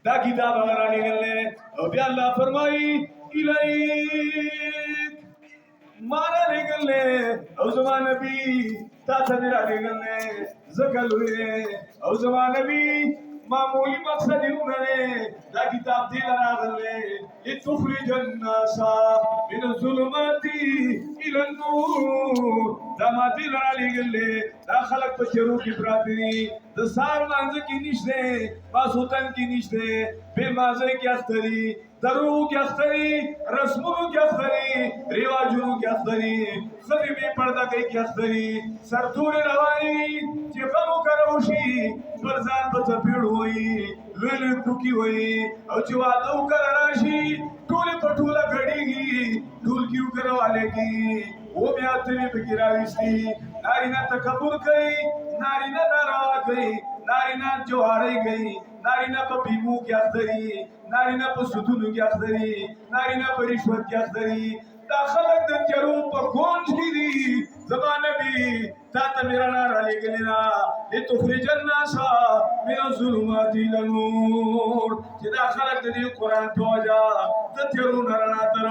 دا کتاب هغه رالېږلی او بیا الله فرمایي الیک ما رالېږلی او زما نبي تا ته مې رالېږلی ځکه لوی او زما نبي معمولی مقصد یې نه دا کتاب دې له راغلی لتخرج الناس من الظلمات الى النور دا ما دې له رالیږلی دا خلک په تیارو کې پراته دي د سهار لمانځه کې نشته ماسخوتن کې نشته بې مازۍ کې اخته دي دروغو کې اخته دي رسمونو کې اخته دي رواجونو کې اخته دي ښځې بې پرده کوي کې اخته دي سرتورې روانې چې غم وکړه وشي پر ځان په څپېړو وایي لوی لوی ټوکي وایي او چې واده وکړه راشي ټولې په ټوله ګډېږي ډولکي وکړه والېږي و بیا اترې پکې راویستي نارینه تکبر کوي نارینه ناروا کوي نارینه جوارۍ کوي نارینه په بیمو کې اخته دي نارینه په سودونو کې اخته دي نارینه په رشوت کې اخته دي دا خلک د تیارو په ګونج کې دي زما نبي تا ته مې رڼا رالېږلې ده لتخرج الناس من الظلمات الى النور چې دا خلک د دې قرآن په وجه د تیارو نه رڼا ته